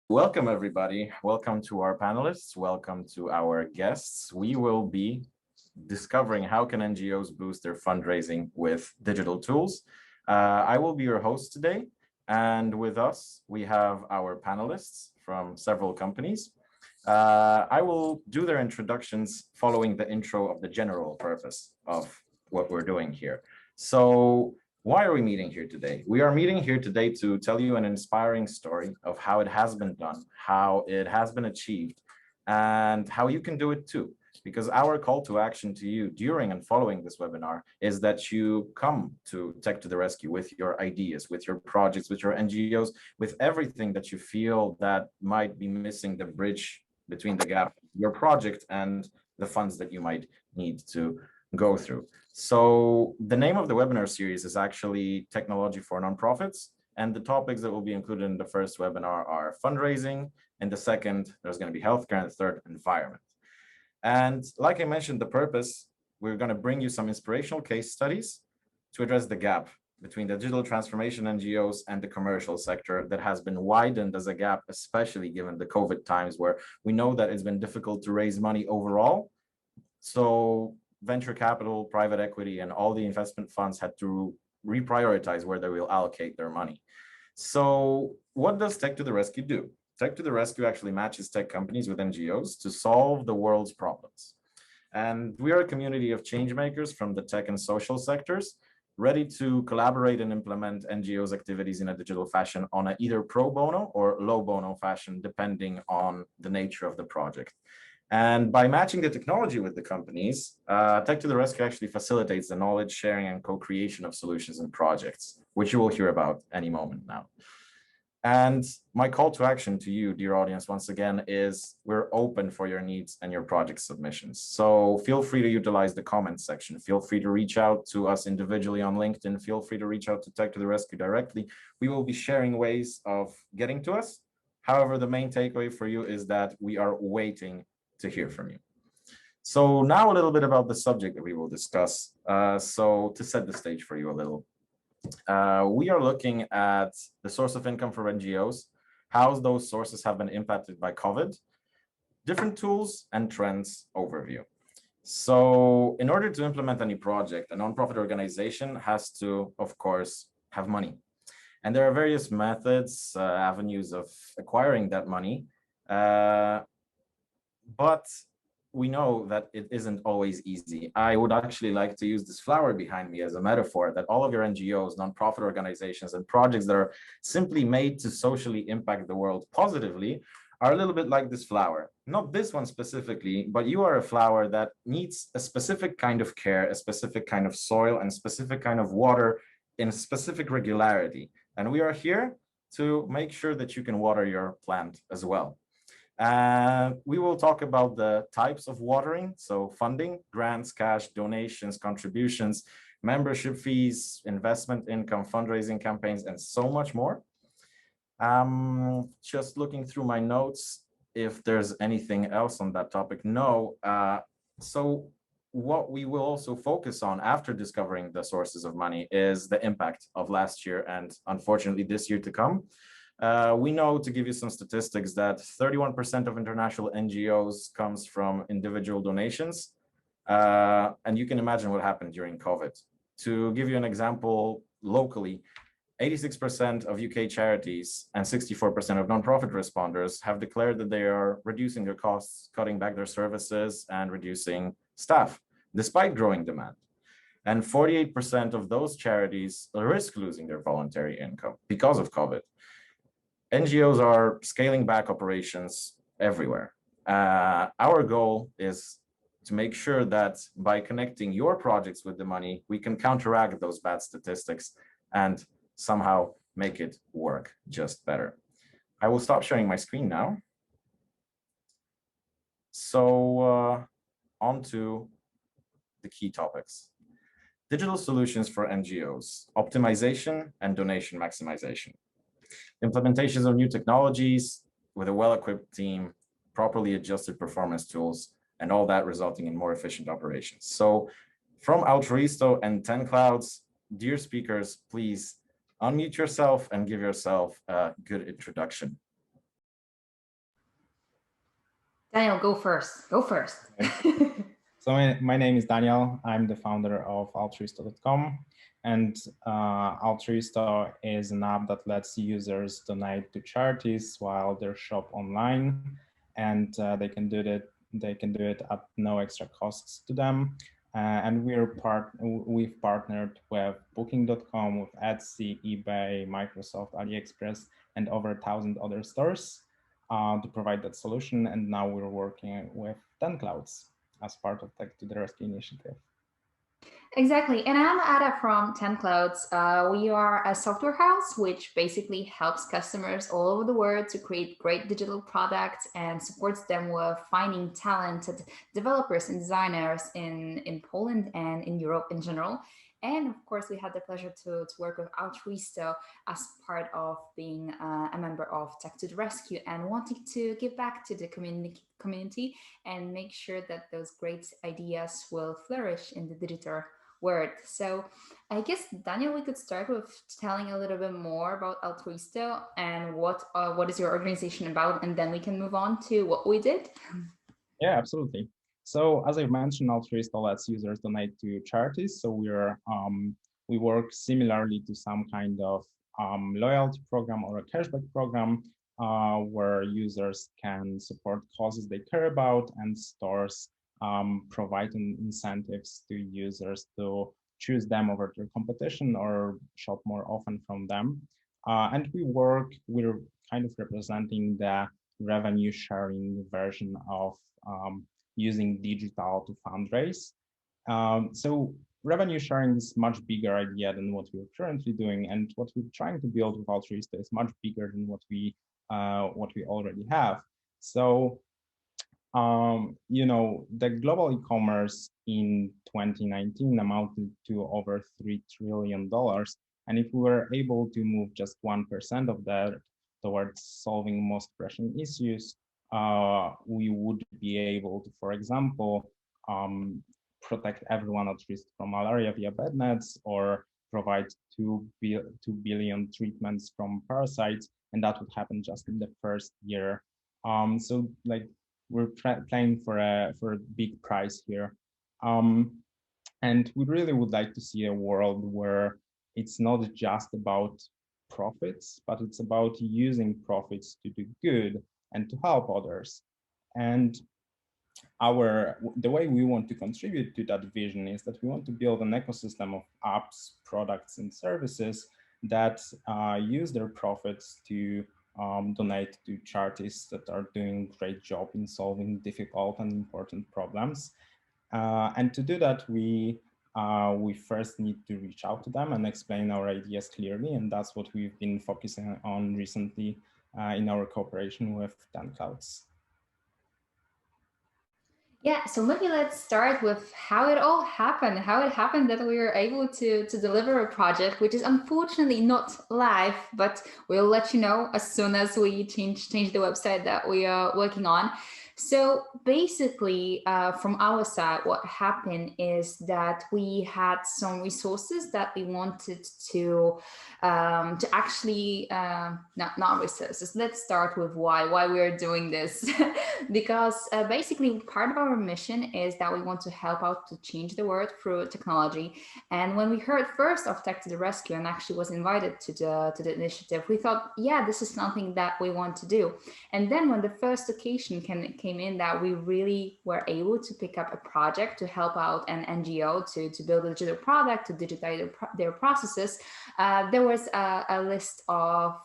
Welcome, everybody. Welcome to our panelists. Welcome to our guests. We will be discovering how can NGOs boost their fundraising with digital tools. I will be your host today. And with us, we have our panelists from several companies. I will do their introductions following the intro of the general purpose of what we're doing here. So why are we meeting here today? We are meeting here today to tell you an inspiring story of how it has been done, how it has been achieved, and how you can do it too. Because our call to action to you during and following this webinar is that you come to Tech to the Rescue with your ideas, with your projects, with your NGOs, with everything that you feel that might be missing the bridge between the gap, your project and the funds that you might need to go through. So the name of the webinar series is actually Technology for Nonprofits. And the topics that will be included in the first webinar are fundraising. In the second, there's going to be healthcare, and the third, environment. And like I mentioned, the purpose, we're going to bring you some inspirational case studies to address the gap between the digital transformation NGOs and the commercial sector that has been widened as a gap, especially given the COVID times where we know that it's been difficult to raise money overall. So venture capital, private equity, and all the investment funds had to reprioritize where they will allocate their money. So what does Tech to the Rescue do? Tech to the Rescue actually matches tech companies with NGOs to solve the world's problems. And we are a community of change makers from the tech and social sectors, ready to collaborate and implement NGOs activities in a digital fashion on a either pro bono or low bono fashion, depending on the nature of the project. And by matching the technology with the companies, Tech to the Rescue actually facilitates the knowledge sharing and co-creation of solutions and projects, which you will hear about any moment now. And my call to action to you, dear audience, once again, is we're open for your needs and your project submissions. So feel free to utilize the comments section. Feel free to reach out to us individually on LinkedIn. Feel free to reach out to Tech to the Rescue directly. We will be sharing ways of getting to us. However, the main takeaway for you is that we are waiting to hear from you. So now a little bit about the subject that we will discuss. So to set the stage for you a little, we are looking at the source of income for NGOs, how those sources have been impacted by COVID, different tools and trends overview. So in order to implement any project, a nonprofit organization has to, of course, have money. And there are various methods, avenues of acquiring that money. But we know that it isn't always easy. I would actually like to use this flower behind me as a metaphor that all of your NGOs, nonprofit organizations, and projects that are simply made to socially impact the world positively are a little bit like this flower. Not this one specifically, but you are a flower that needs a specific kind of care, a specific kind of soil, and specific kind of water in specific regularity. And we are here to make sure that you can water your plant as well. We will talk about the types of watering, so funding, grants, cash, donations, contributions, membership fees, investment income, fundraising campaigns, and so much more. Just looking through my notes, if there's anything else on that topic. No. So what we will also focus on after discovering the sources of money is the impact of last year and unfortunately this year to come. We know, to give you some statistics, that 31% of international NGOs comes from individual donations. And you can imagine what happened during COVID. To give you an example, locally, 86% of UK charities and 64% of nonprofit responders have declared that they are reducing their costs, cutting back their services, and reducing staff, despite growing demand. And 48% of those charities risk losing their voluntary income because of COVID. NGOs are scaling back operations everywhere. Our goal is to make sure that by connecting your projects with the money, we can counteract those bad statistics and somehow make it work just better. I will stop sharing my screen now. So on to the key topics. Digital solutions for NGOs, optimization and donation maximization. Implementations of new technologies with a well-equipped team, properly adjusted performance tools, and all that resulting in more efficient operations. So from Altruisto and 10 Clouds, dear speakers, please unmute yourself and give yourself a good introduction. Daniel, go first. Go first. So my name is Daniel. I'm the founder of Altruisto.com, and Altruisto is an app that lets users donate to charities while they shop online, and they can do it at no extra costs to them. And we've partnered with Booking.com, with Etsy, eBay, Microsoft, AliExpress, and over 1,000 other stores to provide that solution. And now we're working with 10 Clouds as part of Tech to the Rescue initiative. Exactly. And I'm Ada from 10 Clouds. We are a software house which basically helps customers all over the world to create great digital products and supports them with finding talented developers and designers in Poland and in Europe in general. And of course, we had the pleasure to work with Altruisto as part of being a member of Tech to the Rescue and wanting to give back to the community and make sure that those great ideas will flourish in the digital word. So I guess, Daniel, we could start with telling a little bit more about Altruisto and what is your organization about, and then we can move on to what we did. Yeah, absolutely. So as I've mentioned, Altruisto lets users donate to charities. So we work similarly to some kind of loyalty program or a cashback program where users can support causes they care about, and stores provide incentives to users to choose them over their competition or shop more often from them. And we're kind of representing the revenue sharing version of using digital to fundraise. So revenue sharing is much bigger idea than what we're currently doing, and what we're trying to build with Altruisto is much bigger than what we already have. So the global e-commerce in 2019 amounted to over $3 trillion. And if we were able to move just 1% of that towards solving most pressing issues, we would be able to, for example, protect everyone at risk from malaria via bed nets, or provide 2 billion treatments from parasites, and that would happen just in the first year. So like we're playing for a big prize here. And we really would like to see a world where it's not just about profits, but it's about using profits to do good and to help others. And the way we want to contribute to that vision is that we want to build an ecosystem of apps, products, and services that use their profits to donate to charities that are doing a great job in solving difficult and important problems. And to do that, we first need to reach out to them and explain our ideas clearly. And that's what we've been focusing on recently in our cooperation with 10 Clouds. Yeah, so maybe let's start with how it all happened, how it happened that we were able to deliver a project, which is unfortunately not live, but we'll let you know as soon as we change the website that we are working on. So basically, from our side, what happened is that we had some resources that we wanted to actually not resources. Let's start with why we're doing this, because basically part of our mission is that we want to help out to change the world through technology. And when we heard first of Tech to the Rescue and actually was invited to the initiative, we thought, yeah, this is something that we want to do. And then when the first occasion came in that we really were able to pick up a project to help out an NGO to build a digital product, to digitize their processes, there was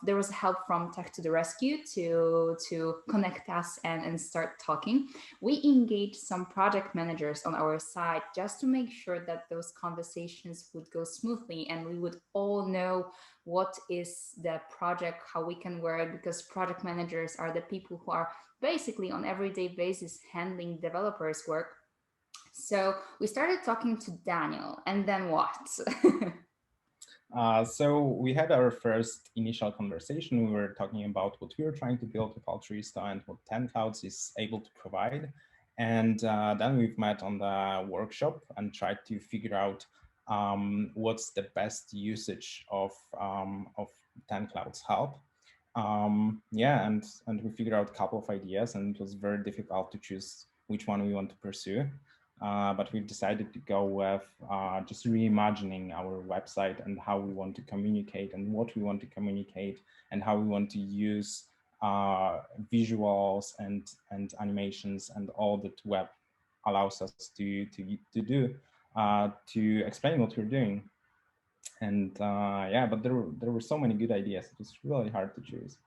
there was help from Tech to the Rescue to connect us and start talking. We engaged some project managers on our side just to make sure that those conversations would go smoothly and we would all know what is the project, how we can work, because project managers are the people who are basically on everyday basis handling developers' work. So we started talking to Daniel, and then what? So we had our first initial conversation. We were talking about what we were trying to build with Altruisto and what 10 Clouds is able to provide. And then we've met on the workshop and tried to figure out what's the best usage of 10 Clouds help. Yeah, and we figured out a couple of ideas, and it was very difficult to choose which one we want to pursue. But we've decided to go with just reimagining our website and how we want to communicate and what we want to communicate and how we want to use visuals and animations and all that web allows us to do to explain what we're doing. And yeah, but there were so many good ideas. It was really hard to choose.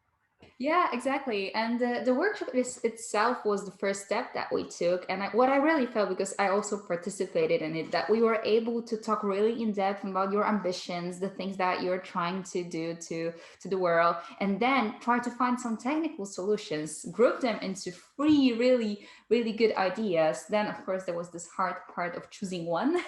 Yeah, exactly. And the workshop itself was the first step that we took. And what I really felt, because I also participated in it, that we were able to talk really in depth about your ambitions, the things that you're trying to do to the world, and then try to find some technical solutions, group them into three really, really good ideas. Then, of course, there was this hard part of choosing one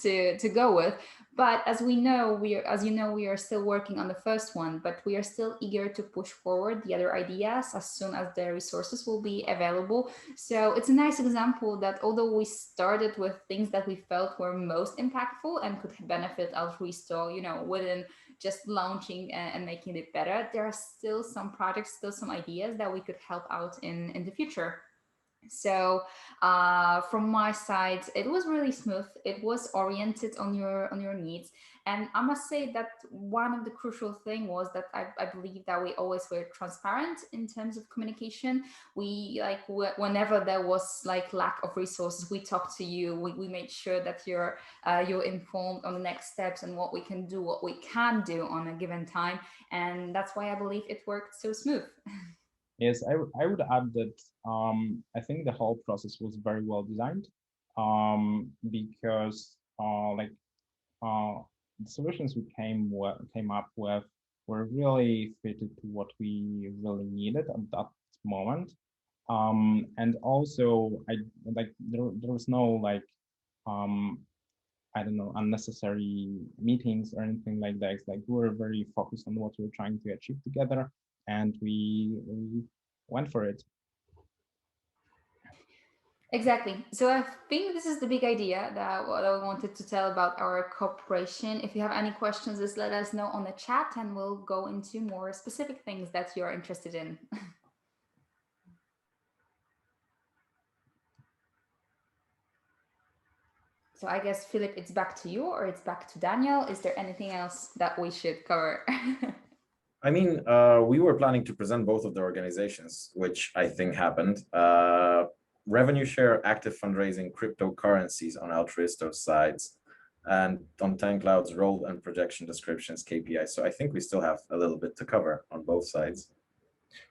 to go with. But as we know, as you know, we are still working on the first one, but we are still eager to push forward the other ideas as soon as the resources will be available. So it's a nice example that although we started with things that we felt were most impactful and could benefit Altruisto, within just launching and making it better, there are still some projects, still some ideas that we could help out in the future. So from my side, it was really smooth. It was oriented on your needs, and I must say that one of the crucial thing was that I believe that we always were transparent in terms of communication. We like whenever there was like lack of resources, we talked to you. We made sure that you're informed on the next steps and what we can do, what we can do on a given time, and that's why I believe it worked so smooth. Yes, I would add that I think the whole process was very well designed because uh, the solutions we came up with were really fitted to what we really needed at that moment. And also, there was no um, I don't know, unnecessary meetings or anything like that. It's like we were very focused on what we were trying to achieve together, and we went for it. Exactly. So I think this is the big idea that what I wanted to tell about our cooperation. If you have any questions, just let us know on the chat and we'll go into more specific things that you're interested in. So I guess, Philip, it's back to you or it's back to Daniel. Is there anything else that we should cover? I mean, we were planning to present both of the organizations, which I think happened. Revenue share, active fundraising, cryptocurrencies on Altruisto's sides, and on 10Cloud's role and projection descriptions, KPIs. So I think we still have a little bit to cover on both sides.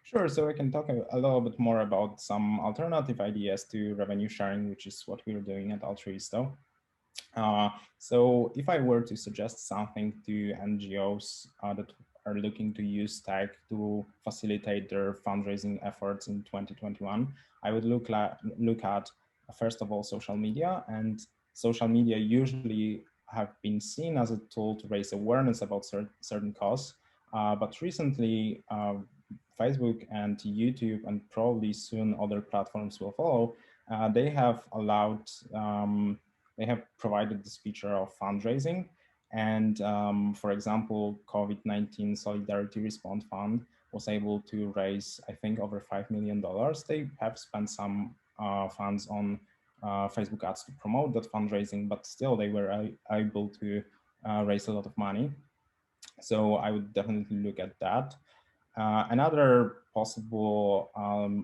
Sure, so I can talk a little bit more about some alternative ideas to revenue sharing, which is what we're doing at Altruisto. So if I were to suggest something to NGOs that are looking to use tech to facilitate their fundraising efforts in 2021, I would look at first of all, social media. And social media usually have been seen as a tool to raise awareness about certain causes. But recently, Facebook and YouTube, and probably soon other platforms will follow, they have allowed they have provided this feature of fundraising. And for example, COVID-19 Solidarity Response Fund was able to raise, I think, over $5 million. They have spent some funds on Facebook ads to promote that fundraising, but still they were able to raise a lot of money. So I would definitely look at that. Another possible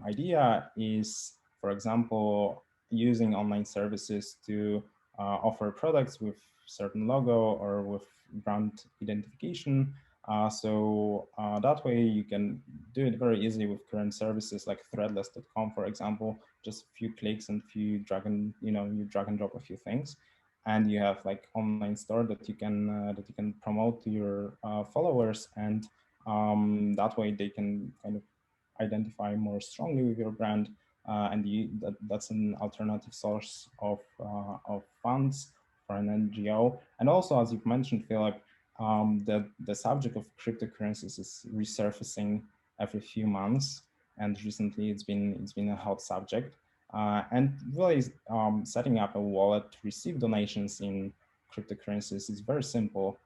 idea is, for example, using online services to offer products with certain logo or with brand identification. That way you can do it very easily with current services like threadless.com, for example, just a few clicks and you drag and drop a few things. And you have like online store that you can promote to your followers, and that way they can kind of identify more strongly with your brand, and that's an alternative source of funds for an NGO. And also, as you've mentioned, Philip, the subject of cryptocurrencies is resurfacing every few months, and recently it's been a hot subject. And really, setting up a wallet to receive donations in cryptocurrencies is very simple,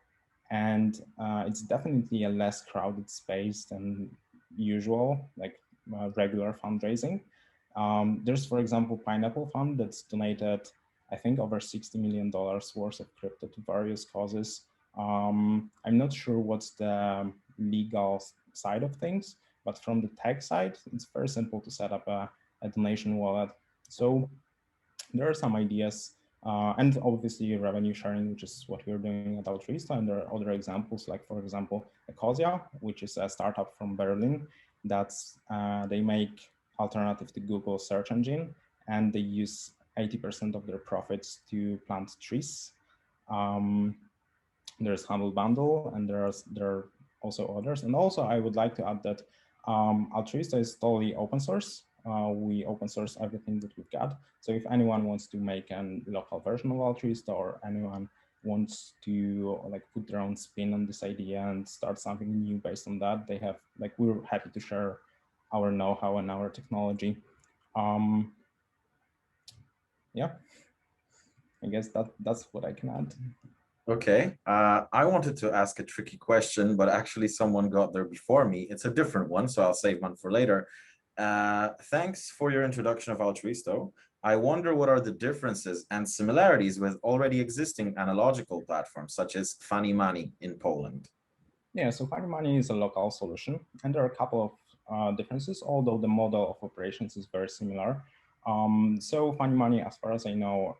and it's definitely a less crowded space than usual, like regular fundraising. There's, for example, Pineapple Fund that's donated, I think, over $60 million worth of crypto to various causes. I'm not sure what's the legal side of things, but from the tech side, it's very simple to set up a donation wallet. So there are some ideas, and obviously revenue sharing, which is what we're doing at Altruisto. And there are other examples, like, for example, Ecosia, which is a startup from Berlin. That's they make alternative to Google search engine, and they use 80% of their profits to plant trees. There's Humble Bundle, and there are also others. And also, I would like to add that Altruisto is totally open source. We open source everything that we've got. So if anyone wants to make a local version of Altruisto, or anyone wants to like put their own spin on this idea and start something new based on that, they have, like, we're happy to share our know-how and our technology. Yeah, I guess that's what I can add. Okay, I wanted to ask a tricky question, but actually someone got there before me. It's a different one, so I'll save one for later. Thanks for your introduction of Altruisto. I wonder what are the differences and similarities with already existing analogical platforms, such as Funny Money in Poland. Yeah, so Funny Money is a local solution, and there are a couple of differences, although the model of operations is very similar. So Funny Money, as far as I know,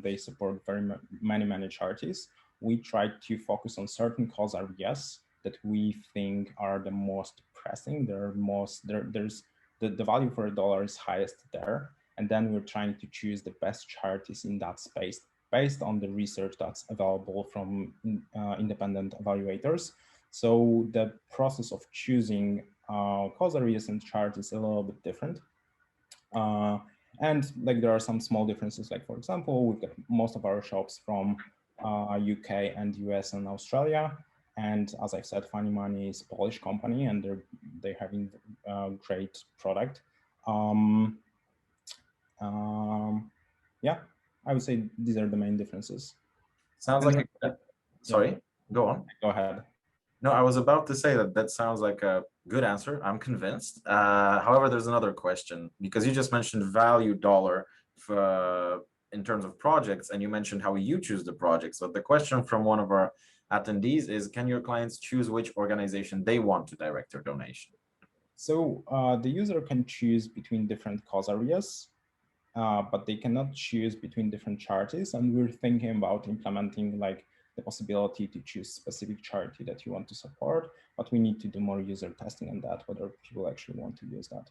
they support many charities. We try to focus on certain cause areas that we think are the most pressing. There's the value for a dollar is highest there, and then we're trying to choose the best charities in that space based on the research that's available from independent evaluators. So the process of choosing cause areas and charities is a little bit different. And like there are some small differences, like, for example, we've got most of our shops from UK and US and Australia. And as I've said, Funny Money is a Polish company, and they're having a great product. Yeah, I would say these are the main differences. Sounds like sorry, yeah. Go on. Go ahead. No, I was about to say that sounds like a good answer. I'm convinced. However, there's another question, because you just mentioned value dollar in terms of projects, and you mentioned how you choose the projects. But the question from one of our attendees is, can your clients choose which organization they want to direct their donation? So the user can choose between different cause areas, but they cannot choose between different charities. And we're thinking about implementing like the possibility to choose specific charity that you want to support, but we need to do more user testing on that, whether people actually want to use that.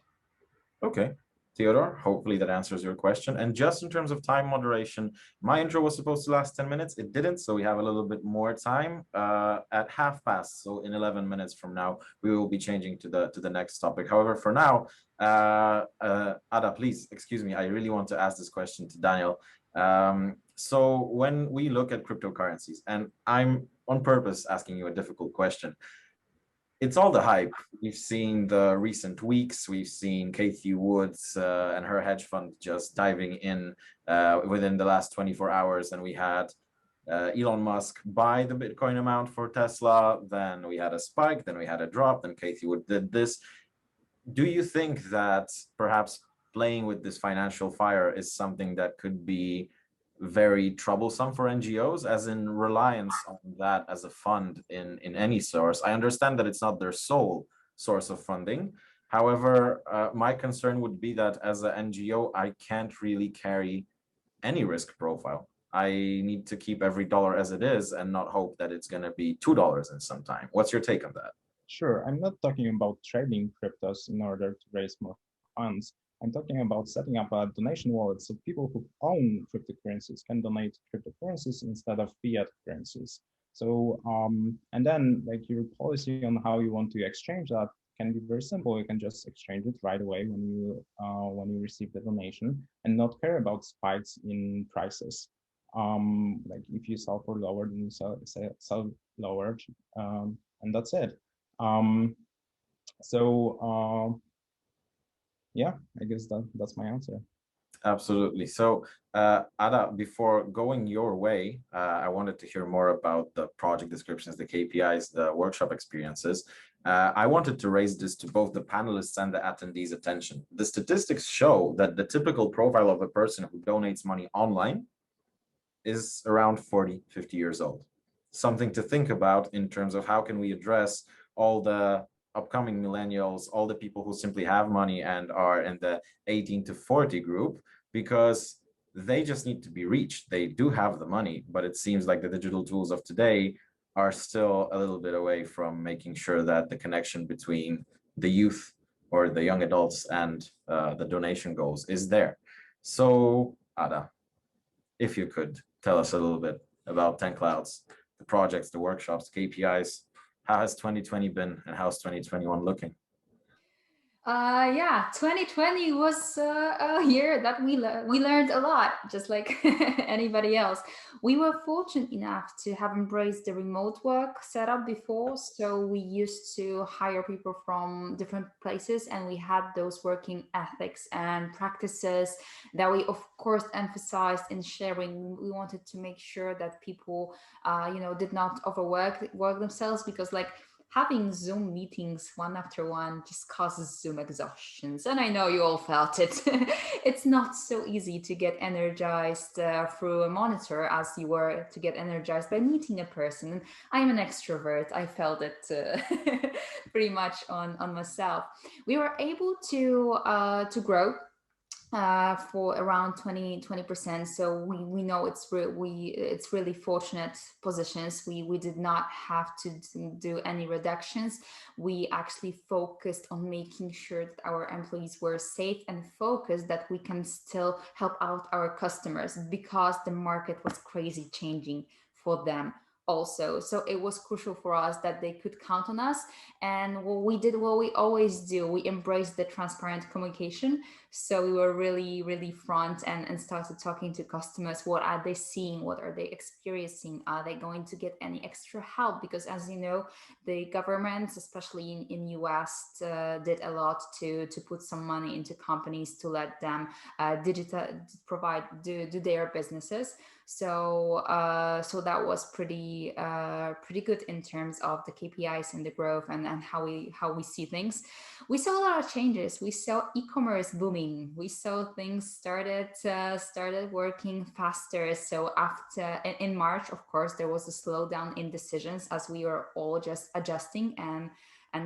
Okay. Theodore, hopefully that answers your question. And just in terms of time moderation, my intro was supposed to last 10 minutes. It didn't, so we have a little bit more time at 30:30. So in 11 minutes from now, we will be changing to the next topic. However, for now, Ada, please, excuse me, I really want to ask this question to Daniel. So when we look at cryptocurrencies, and I'm on purpose asking you a difficult question, it's all the hype. We've seen the recent weeks. We've seen Cathie Woods and her hedge fund just diving in within the last 24 hours. And we had Elon Musk buy the Bitcoin amount for Tesla. Then we had a spike. Then we had a drop. Then Cathie Wood did this. Do you think that perhaps playing with this financial fire is something that could be very troublesome for NGOs, as in reliance on that as a fund in any source? I understand that it's not their sole source of funding. However, my concern would be that as an NGO, I can't really carry any risk profile. I need to keep every dollar as it is and not hope that it's going to be $2 in some time. What's your take on that? Sure. I'm not talking about trading cryptos in order to raise more funds. I'm talking about setting up a donation wallet so people who own cryptocurrencies can donate cryptocurrencies instead of fiat currencies. So, and then like your policy on how you want to exchange that can be very simple. You can just exchange it right away when you receive the donation, and not care about spikes in prices. Like if you sell for lower, then you sell lower, and that's it. Yeah, I guess that's my answer. Absolutely. So, Ada, before going your way, I wanted to hear more about the project descriptions, the KPIs, the workshop experiences. I wanted to raise this to both the panelists and the attendees' attention. The statistics show that the typical profile of a person who donates money online is around 40, 50 years old. Something to think about in terms of how can we address all the upcoming millennials, all the people who simply have money and are in the 18 to 40 group, because they just need to be reached. They do have the money, but it seems like the digital tools of today are still a little bit away from making sure that the connection between the youth or the young adults and the donation goals is there. So, Ada, if you could tell us a little bit about 10 Clouds, the projects, the workshops, KPIs, how has 2020 been and how's 2021 looking? Yeah, 2020 was a year that we learned a lot, just like anybody else. We were fortunate enough to have embraced the remote work setup before, so we used to hire people from different places, and we had those working ethics and practices that we, of course, emphasized in sharing. We wanted to make sure that people, did not work themselves, because like having Zoom meetings one after one just causes Zoom exhaustions. And I know you all felt it. It's not so easy to get energized through a monitor as you were to get energized by meeting a person. I'm an extrovert. I felt it pretty much on myself. We were able to grow for around 20%. So we know it's really fortunate positions. We did not have to do any reductions. We actually focused on making sure that our employees were safe and focused, that we can still help out our customers, because the market was crazy changing for them also. So it was crucial for us that they could count on us. And what we did, what we always do, we embraced the transparent communication. So we were really front and started talking to customers. What are they seeing? What are they experiencing? Are they going to get any extra help? Because as you know, the governments, especially in US, did a lot to put some money into companies to let them do their businesses. So that was pretty good in terms of the KPIs and the growth and how we see things. We saw a lot of changes. We saw e-commerce booming. We saw things started working faster. So after in March, of course, there was a slowdown in decisions as we were all just adjusting and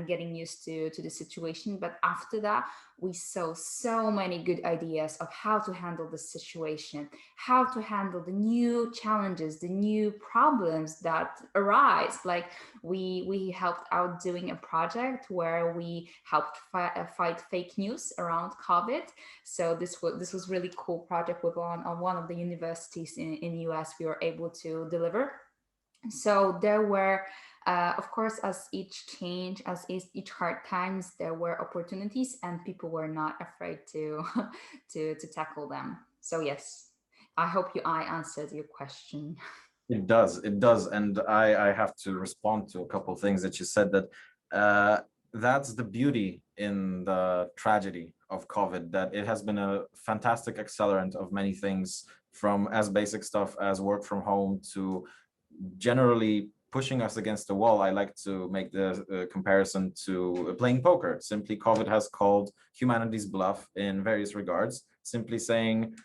getting used to the situation. But after that, we saw so many good ideas of how to handle the situation, how to handle the new challenges, the new problems that arise. Like we helped out doing a project where we helped fight fake news around COVID. So this was really cool project with one of the universities in US we were able to deliver. So there were, of course, as each hard times, there were opportunities, and people were not afraid to to tackle them. So yes, I hope I answered your question. It does, and I have to respond to a couple of things that you said. That that's the beauty in the tragedy of COVID, that it has been a fantastic accelerant of many things, from as basic stuff as work from home to generally pushing us against the wall. I like to make the comparison to playing poker. Simply, COVID has called humanity's bluff in various regards, simply saying,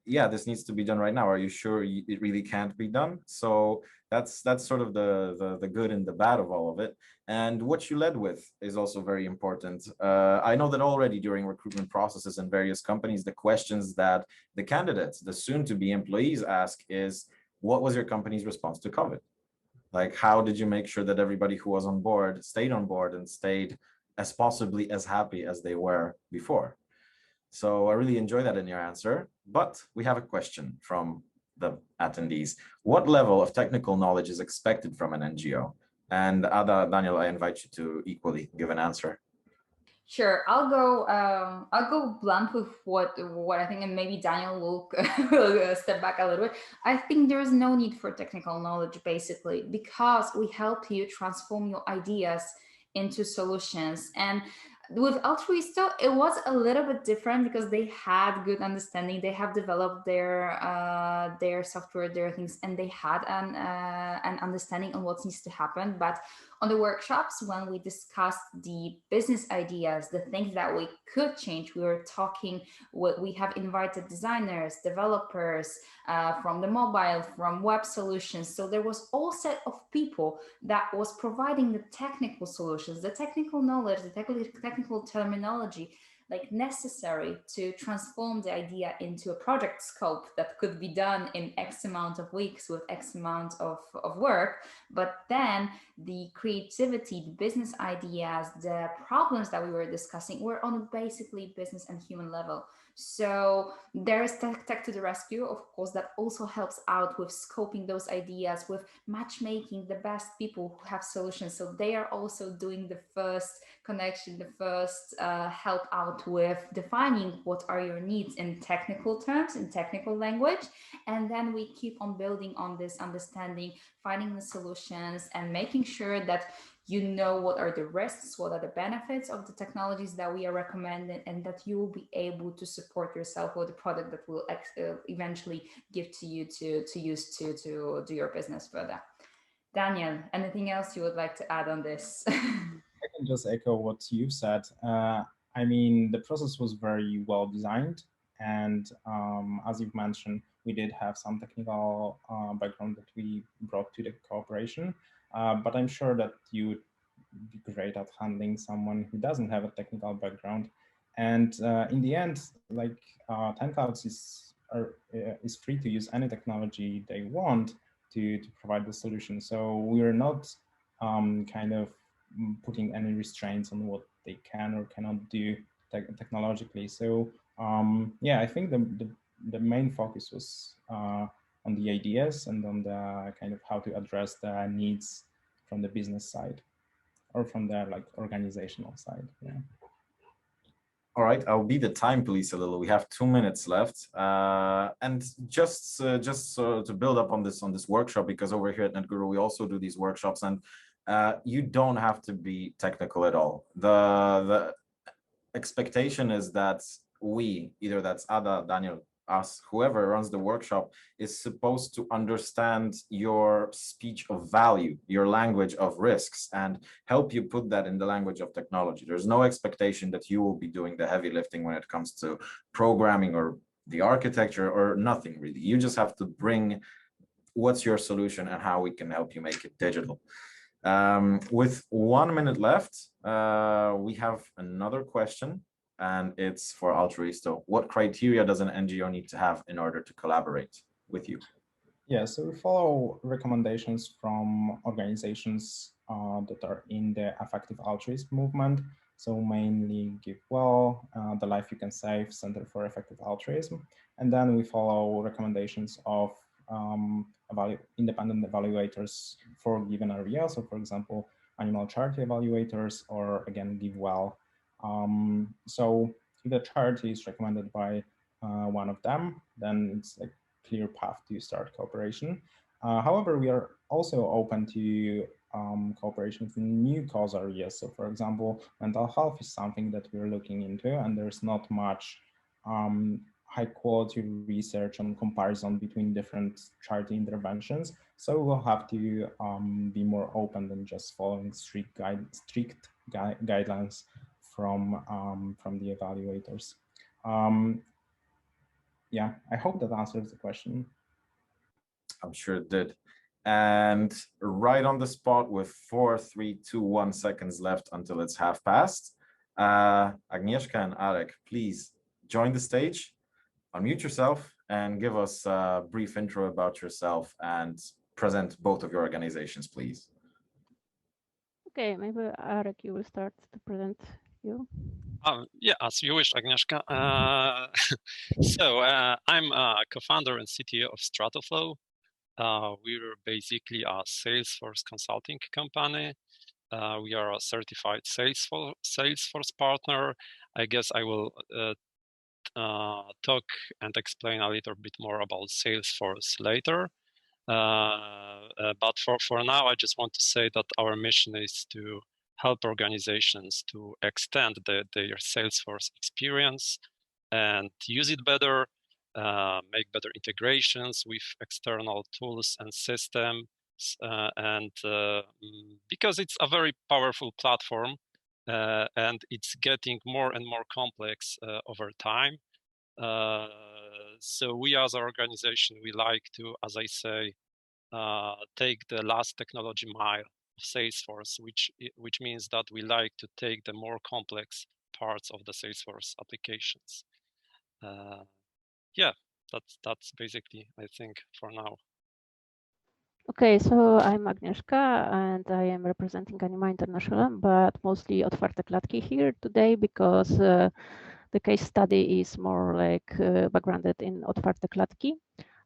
yeah, this needs to be done right now. Are you sure it really can't be done? So that's sort of the good and the bad of all of it. And what you led with is also very important. I know that already during recruitment processes in various companies, the questions that the candidates, the soon-to-be employees ask is, what was your company's response to COVID? Like, how did you make sure that everybody who was on board stayed on board and stayed as possibly as happy as they were before? So I really enjoy that in your answer, but we have a question from the attendees. What level of technical knowledge is expected from an NGO? And Ada, Daniel, I invite you to equally give an answer. Sure, I'll go blunt with what I think, and maybe Daniel will step back a little bit. I think there is no need for technical knowledge, basically, because we help you transform your ideas into solutions. And with Altruisto, it was a little bit different because they had good understanding. They have developed their software, their things, and they had an understanding on what needs to happen. But On the workshops, when we discussed the business ideas, the things that we could change, we were talking, we have invited designers, developers, from the mobile, from web solutions. So there was all set of people that was providing the technical solutions, the technical knowledge, the technical terminology, like necessary to transform the idea into a project scope that could be done in X amount of weeks with X amount of work. But then the creativity, the business ideas, the problems that we were discussing were on basically business and human level. So there is tech to the rescue, of course, that also helps out with scoping those ideas, with matchmaking the best people who have solutions. So they are also doing the first connection, the first help out with defining what are your needs in technical terms, in technical language. And then we keep on building on this understanding, finding the solutions and making sure that you know what are the risks, what are the benefits of the technologies that we are recommending, and that you will be able to support yourself with a product that will eventually give to you to use to do your business further. Daniel, anything else you would like to add on this? I can just echo what you said. I mean, the process was very well designed. And as you've mentioned, we did have some technical background that we brought to the cooperation. But I'm sure that you would be great at handling someone who doesn't have a technical background. And in the end, like 10Clouds is free to use any technology they want to provide the solution. So we're not kind of putting any restraints on what they can or cannot do technologically. So yeah, I think the main focus was on the ideas and on the kind of how to address the needs from the business side or from the like organizational side. Yeah. All right, I'll be the time police a little. We have 2 minutes left, and just to build up on this workshop, because over here at NetGuru we also do these workshops, and you don't have to be technical at all. The expectation is that we, either that's Ada, Daniel, us, whoever runs the workshop, is supposed to understand your speech of value, your language of risks, and help you put that in the language of technology. There's no expectation that you will be doing the heavy lifting when it comes to programming or the architecture or nothing really. You just have to bring what's your solution and how we can help you make it digital. With 1 minute left, we have another question, and it's for Altruisto. What criteria does an NGO need to have in order to collaborate with you? Yeah, so we follow recommendations from organizations that are in the effective altruism movement. So mainly GiveWell, the Life You Can Save, Center for Effective Altruism. And then we follow recommendations of independent evaluators for given areas. So for example, animal charity evaluators, or again, GiveWell. So if the charity is recommended by one of them, then it's like clear path to start cooperation. However, we are also open to cooperation in new cause areas. So for example, mental health is something that we're looking into, and there's not much high quality research on comparison between different charity interventions. So we'll have to be more open than just following strict guidelines from the evaluators. Yeah, I hope that answers the question. I'm sure it did. And right on the spot with 4, 3, 2, 1 seconds left until it's half past, Agnieszka and Arek, please join the stage, unmute yourself, and give us a brief intro about yourself and present both of your organizations, please. Okay, maybe Arek, you will start to present you. Yeah, as you wish, Agnieszka. I'm a co-founder and CTO of Stratoflow. We're basically a Salesforce consulting company. We are a certified Salesforce partner. I guess I will talk and explain a little bit more about Salesforce later. But for now, I just want to say that our mission is to help organizations to extend their Salesforce experience and use it better, make better integrations with external tools and systems, projects, and because it's a very powerful platform, and it's getting more and more complex over time. So we as an organization, we like to, as I say, take the last technology mile of Salesforce, which means that we like to take the more complex parts of the Salesforce applications. Yeah, that's basically, I think, for now. Okay, so I'm Agnieszka and I am representing Anima International, but mostly Otwarte Klatki here today because the case study is more like backgrounded in Otwarte Klatki.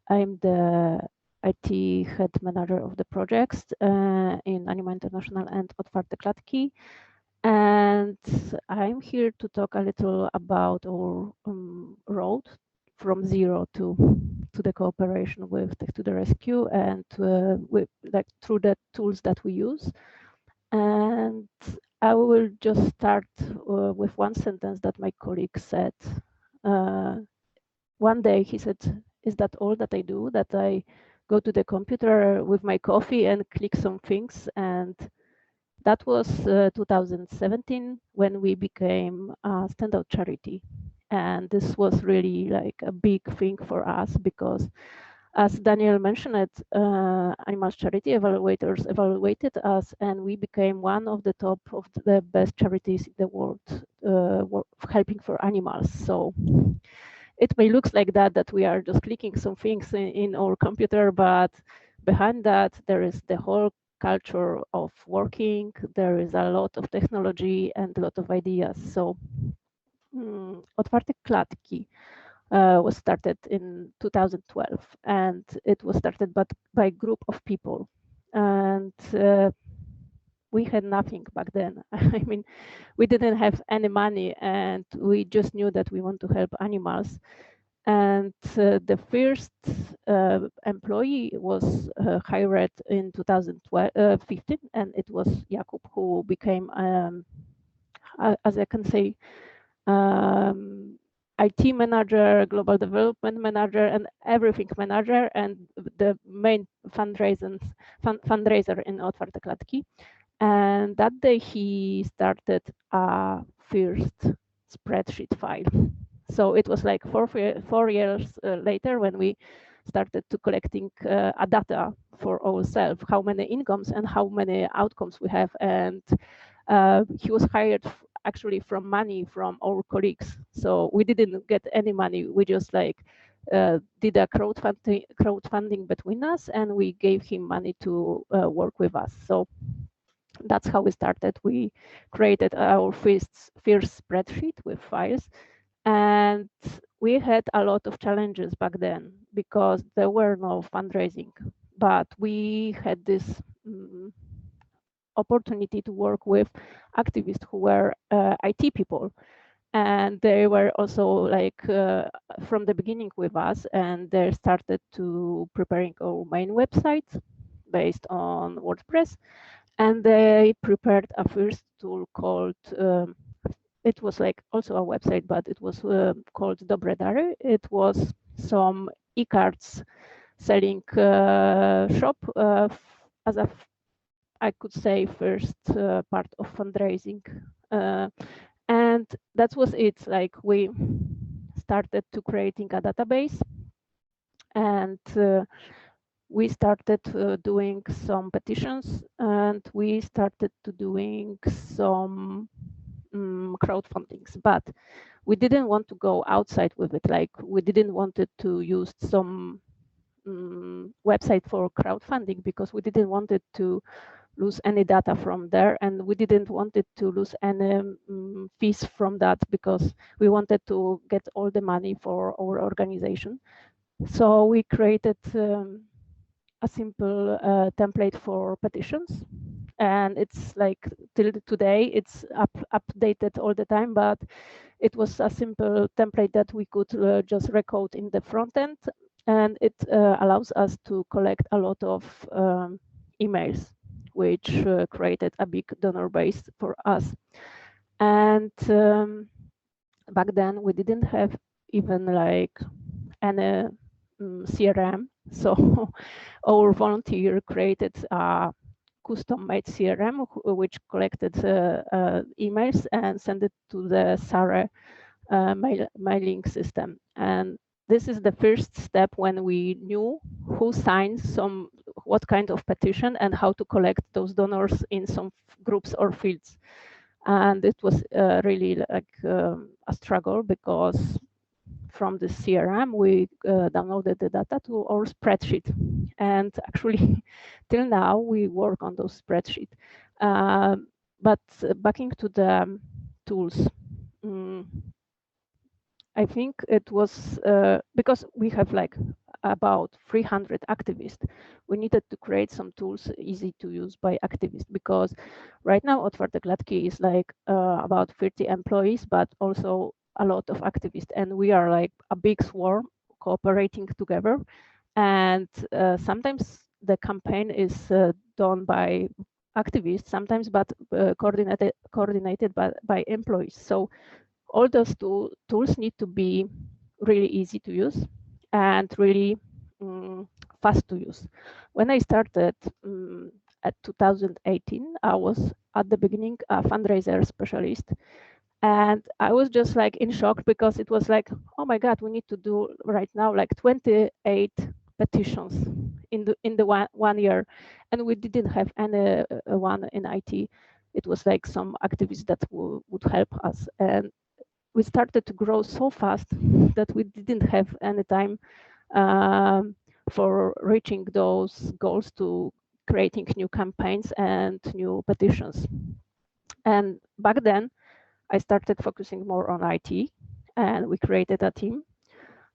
I'm the IT head manager of the projects in Anima International and Otwarte Klatki. And I'm here to talk a little about our road from zero to the cooperation with Tech to the Rescue and with, like, through the tools that we use. And I will just start with one sentence that my colleague said. One day he said, "Is that all that I do? That I go to the computer with my coffee and click some things?" And that was 2017 when we became a standout charity. And this was really like a big thing for us because, as Daniel mentioned it, Animal Charity Evaluators evaluated us and we became one of the top of the best charities in the world helping for animals. So it may look like that we are just clicking some things in our computer, but behind that there is the whole culture of working. There is a lot of technology and a lot of ideas. So Otwarte Klatki was started in 2012, and it was started by a group of people. And we had nothing back then. I mean, we didn't have any money, and we just knew that we want to help animals. And the first employee was hired in 2015, and it was Jakub, who became, as I can say, IT manager, global development manager, and everything manager, and the main fundraiser in Otwarte Klatki. And that day he started a first spreadsheet file. So it was like 4 years later when we started to collecting a data for ourselves, how many incomes and how many outcomes we have. And he was hired actually from money from our colleagues. So we didn't get any money. We just like did a crowdfunding between us, and we gave him money to work with us. So that's how we started. We created our first spreadsheet with files, and we had a lot of challenges back then because there were no fundraising, but we had this opportunity to work with activists who were IT people, and they were also like from the beginning with us, and they started to preparing our main website based on WordPress, and they prepared a first tool called it was like also a website, but it was called Dobre Dary. It was some e-cards selling shop as a, I could say, first part of fundraising. And that was it. Like we started to creating a database, and we started doing some petitions, and we started to doing some crowdfundings, but we didn't want to go outside with it. Like we didn't want it to use some website for crowdfunding because we didn't want it to lose any data from there, and we didn't want it to lose any fees from that because we wanted to get all the money for our organization. So we created a simple template for petitions, and it's like till today it's updated all the time, but it was a simple template that we could just recode in the front end, and it allows us to collect a lot of emails, which created a big donor base for us. And back then we didn't have even like any CRM. So our volunteer created a custom-made CRM which collected emails and sent it to the SARE mailing system. And this is the first step when we knew who signed what kind of petition and how to collect those donors in some groups or fields. And it was really like a struggle, because from the CRM we downloaded the data to our spreadsheet, and actually till now we work on those spreadsheets. But backing to the tools, I think it was because we have like about 300 activists. We needed to create some tools easy to use by activists, because right now Otwarte Klatki is like about 30 employees, but also a lot of activists, and we are like a big swarm cooperating together. And sometimes the campaign is done by activists, sometimes but coordinated by employees. So all those tools need to be really easy to use and really fast to use. When I started at 2018, I was at the beginning a fundraiser specialist, and I was just like in shock, because it was like, oh my God, we need to do right now like 28 petitions in the one year, and we didn't have any one in IT. It was like some activists that would help us, and we started to grow so fast that we didn't have any time for reaching those goals, to creating new campaigns and new petitions. And back then, I started focusing more on IT, and we created a team.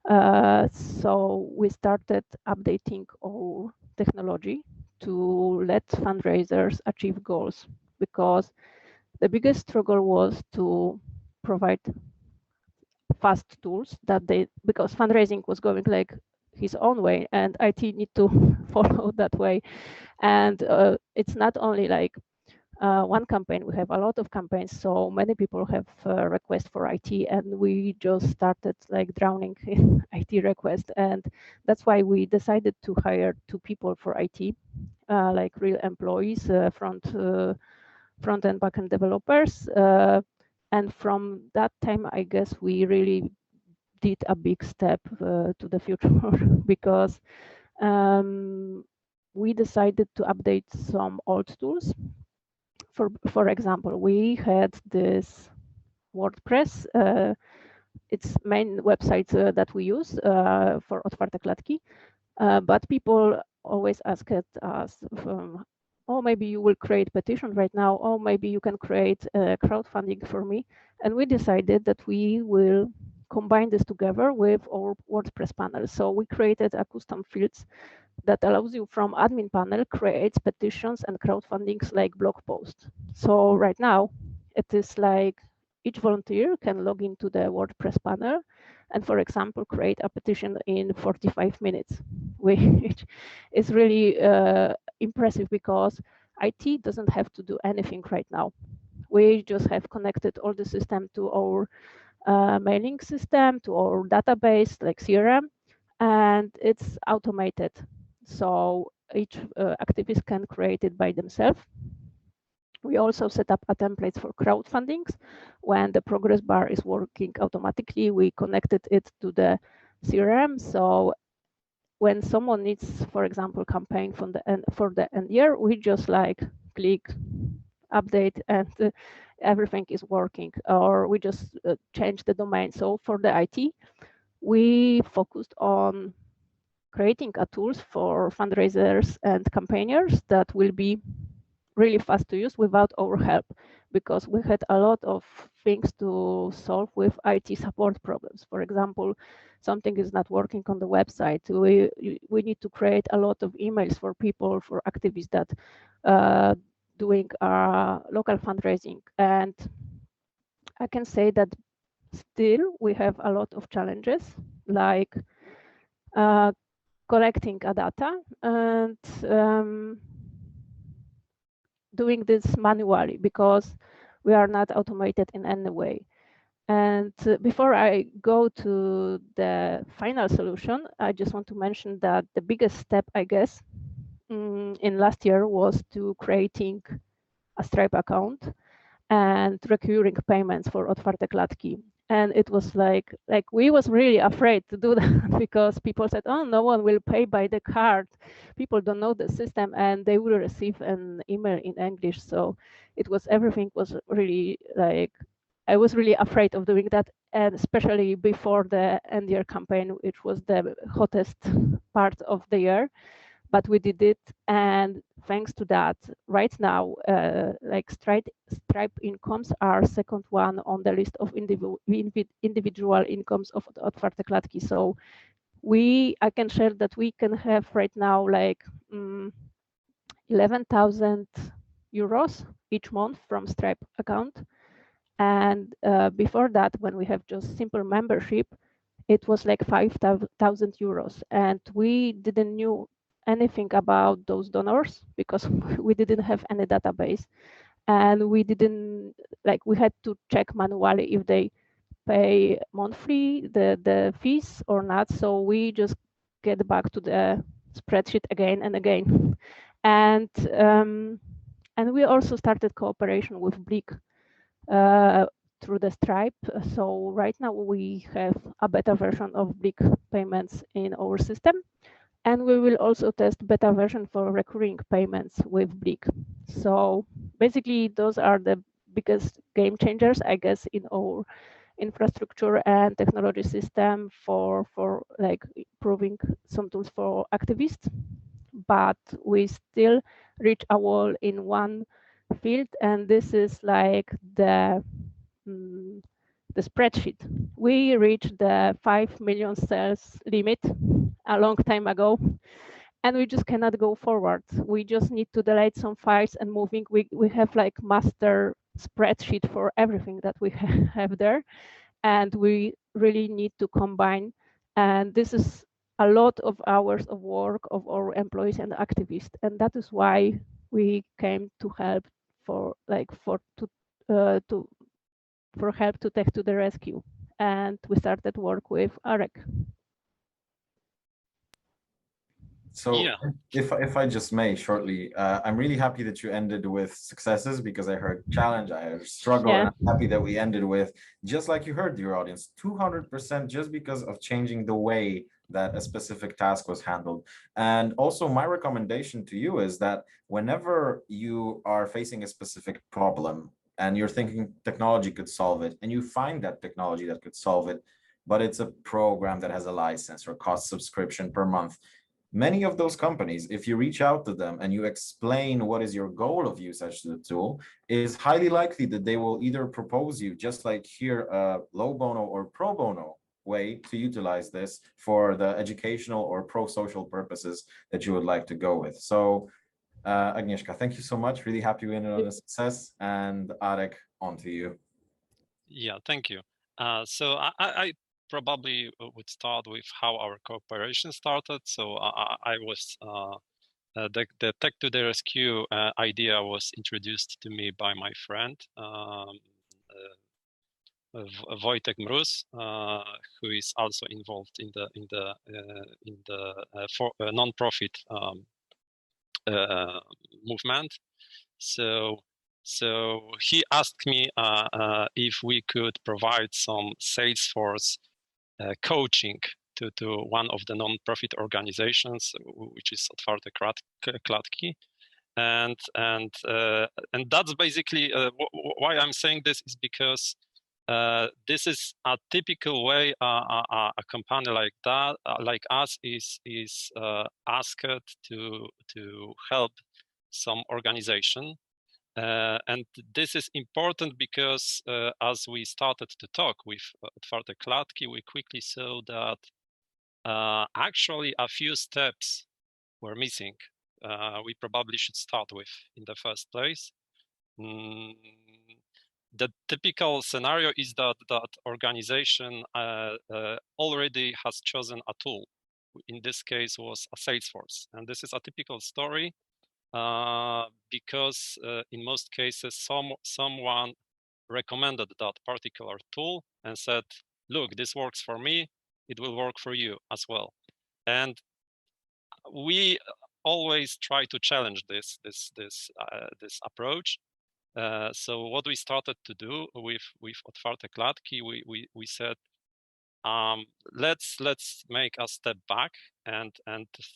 So we started updating our technology to let fundraisers achieve goals, because the biggest struggle was to provide fast tools because fundraising was going like his own way, and IT need to follow that way. And it's not only like one campaign, we have a lot of campaigns, so many people have requests for IT, and we just started like drowning in IT requests. And that's why we decided to hire 2 people for IT, like real employees, front and back end developers. And from that time, I guess we really did a big step to the future, because we decided to update some old tools. For example, we had this WordPress, its main website that we use for Otwarte Klatki, but people always asked us, oh, maybe you will create petition right now, or maybe you can create crowdfunding for me. And we decided that we will combine this together with our WordPress panel. So we created a custom fields that allows you from admin panel create petitions and crowdfundings like blog posts. So right now it is like each volunteer can log into the WordPress panel and, for example, create a petition in 45 minutes, which is really impressive, because IT doesn't have to do anything right now. We just have connected all the system to our mailing system, to our database like CRM, and it's automated. So each activist can create it by themselves. We also set up a template for crowdfundings. When the progress bar is working automatically, we connected it to the CRM. So when someone needs, for example, campaign for the end year, we just like click update and everything is working, or we just change the domain. So for the IT, we focused on creating a tools for fundraisers and campaigners that will be really fast to use without our help, because we had a lot of things to solve with IT support problems. For example, something is not working on the website. We need to create a lot of emails for people, for activists that doing local fundraising. And I can say that still we have a lot of challenges, like collecting data and doing this manually, because we are not automated in any way. And before I go to the final solution, I just want to mention that the biggest step, I guess, in last year was to creating a Stripe account and recurring payments for Otwarte Klatki. And it was like we was really afraid to do that because people said, oh, no one will pay by the card. People don't know the system and they will receive an email in English. So everything was really like, I was really afraid of doing that. And especially before the end year campaign, which was the hottest part of the year. But we did it, and thanks to that, right now, like Stripe incomes are second one on the list of individual incomes of Otwarte Klatki. So I can share that we can have right now like 11,000 euros each month from Stripe account. And before that, when we have just simple membership, it was like 5,000 euros. And we didn't knew anything about those donors because we didn't have any database. And we didn't, like, we had to check manually if they pay monthly the fees or not. So we just get back to the spreadsheet again and again. And we also started cooperation with Bleak through the Stripe. So right now we have a beta version of Bleak payments in our system. And we will also test beta version for recurring payments with Bleak. So basically those are the biggest game changers, I guess, in our infrastructure and technology system for like improving some tools for activists. But we still reach a wall in one field, and this is like the spreadsheet. We reached the 5 million cells limit a long time ago, and we just cannot go forward. We just need to delete some files and moving. We have like master spreadsheet for everything that we have there, and we really need to combine. And this is a lot of hours of work of our employees and activists, and that is why we came to help for help to take to the rescue. And we started work with Arek. So Yeah. if I just may shortly, I'm really happy that you ended with successes because I heard challenge, I heard struggle, and I'm happy that we ended with, just like you heard, dear audience, 200% just because of changing the way that a specific task was handled. And also my recommendation to you is that whenever you are facing a specific problem and you're thinking technology could solve it, and you find that technology that could solve it, but it's a program that has a license or cost subscription per month, many of those companies, if you reach out to them and you explain what is your goal of usage to the tool, is highly likely that they will either propose you, just like here, a low bono or pro bono way to utilize this for the educational or pro-social purposes that you would like to go with. So Agnieszka, thank you so much. Really happy we ended on a success. And Arek, on to you. Yeah, thank you. So I probably would start with how our cooperation started. So I was the Tech to the Rescue idea was introduced to me by my friend Wojtek Mróz, who is also involved in the non-profit movement. So he asked me if we could provide some Salesforce coaching to one of the non-profit organizations, which is Otwarte Klatki, and that's basically why I'm saying this is because this is a typical way a company like that, like us, is asked to help some organization. And this is important because as we started to talk with Otwarte Klatki, we quickly saw that actually a few steps were missing. We probably should start with in the first place. The typical scenario is that organization already has chosen a tool. In this case was a Salesforce. And this is a typical story because in most cases, someone recommended that particular tool and said, look, this works for me, it will work for you as well. And we always try to challenge this approach. So what we started to do with Otwarte Klatki, we said, let's make a step back and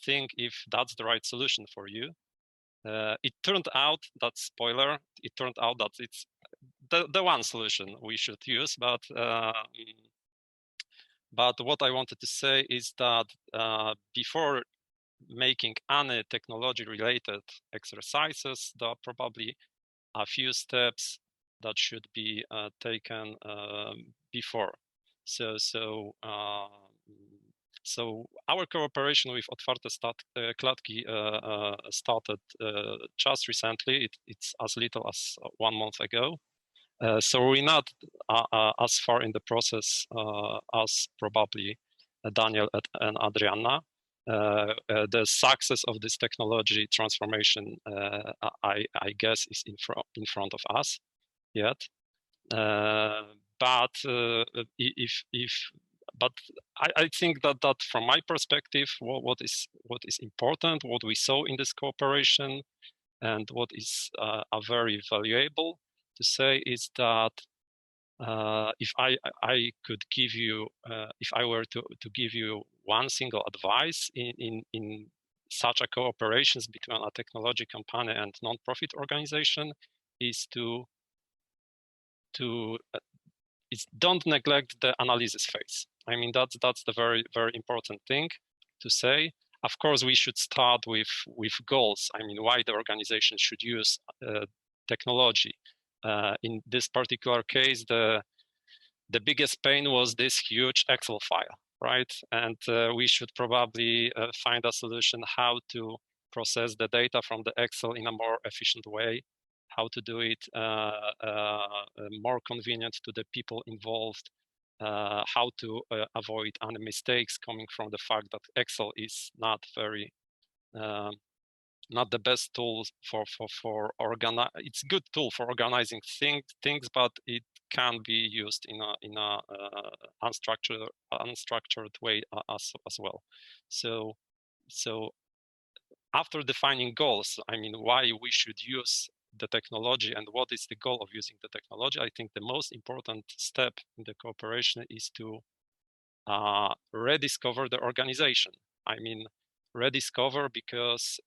think if that's the right solution for you. It turned out that, spoiler, it turned out that it's the one solution we should use, but what I wanted to say is that before making any technology-related exercises, there are probably a few steps that should be taken before. So our cooperation with Otwarte Klatki started just recently. It's as little as 1 month ago. So we're not as far in the process as probably Daniel and Adriana. The success of this technology transformation, I guess, is in front of us yet. But I think that from my perspective, what is important, what we saw in this cooperation, and what is a very valuable to say is that if I could give you, if I were to give you one single advice in such a cooperations between a technology company and non-profit organization, is to don't neglect the analysis phase. I mean, that's the very important thing to say. Of course, we should start with goals. I mean, why the organization should use technology. In this particular case, the biggest pain was this huge Excel file, right? And we should probably find a solution how to process the data from the Excel in a more efficient way, how to do it more convenient to the people involved, how to avoid any mistakes coming from the fact that Excel is not very not the best tool for it's a good tool for organizing things, but it can be used in a unstructured way as well. So after defining goals, I mean, why we should use the technology and what is the goal of using the technology, I think the most important step in the cooperation is to rediscover the organization. I mean, rediscover because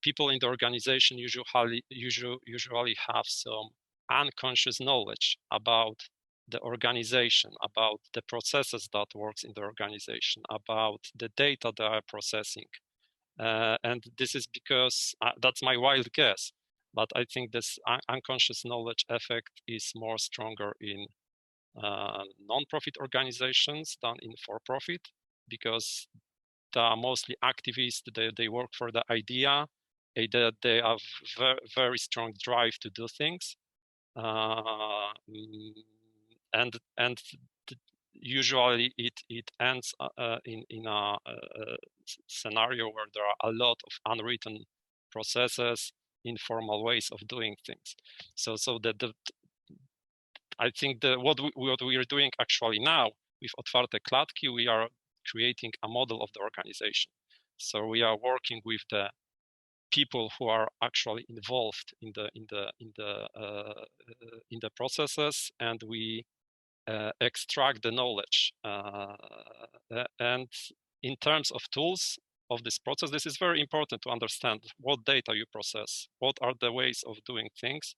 people in the organization usually have some unconscious knowledge about the organization, about the processes that works in the organization, about the data they are processing. And this is because that's my wild guess, but I think this unconscious knowledge effect is more stronger in non-profit organizations than in for-profit, because they are mostly activists. They work for the idea. They have very strong drive to do things, and usually it ends in a scenario where there are a lot of unwritten processes, informal ways of doing things. So I think what we are doing actually now with Otwarte Klatki, we are creating a model of the organization. So we are working with the people who are actually involved in the processes, and we extract the knowledge. And in terms of tools of this process, this is very important to understand what data you process, what are the ways of doing things.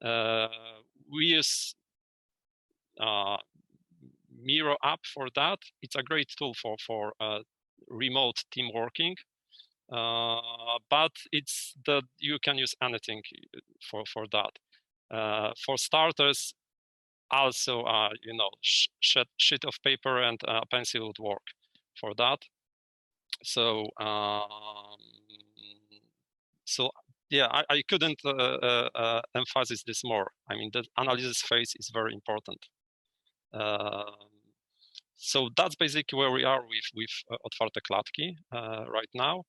We use Miro app for that. It's a great tool for remote team working, but it's that you can use anything for that. For starters, also you know, sheet of paper and a pencil would work for that. So yeah, I couldn't emphasize this more. I mean, the analysis phase is very important. So that's basically where we are with Otwarte Klatki right now.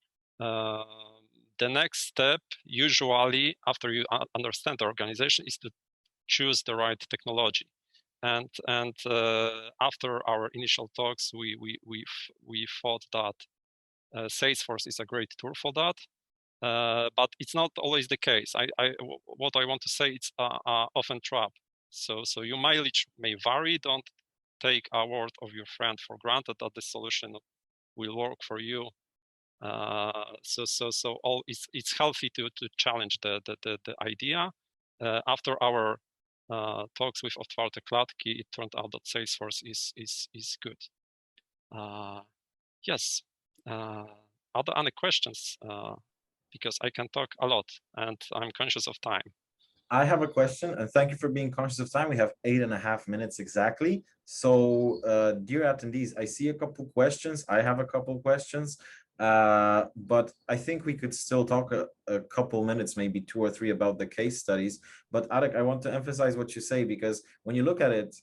the next step, usually after you understand the organization, is to choose the right technology. And after our initial talks, we thought that Salesforce is a great tool for that. But it's not always the case. What I want to say, it's often trap. So your mileage may vary. Don't take a word of your friend for granted that the solution will work for you. It's healthy to challenge the idea. After our talks with Otwarte Klatki, it turned out that Salesforce is good. Yes. Are there any questions? Because I can talk a lot and I'm conscious of time. I have a question, and thank you for being conscious of time. We have 8.5 minutes exactly. So, dear attendees, I see a couple questions. I have a couple questions, but I think we could still talk a couple minutes, maybe 2 or 3, about the case studies. But Arek, I want to emphasize what you say, because when you look at it,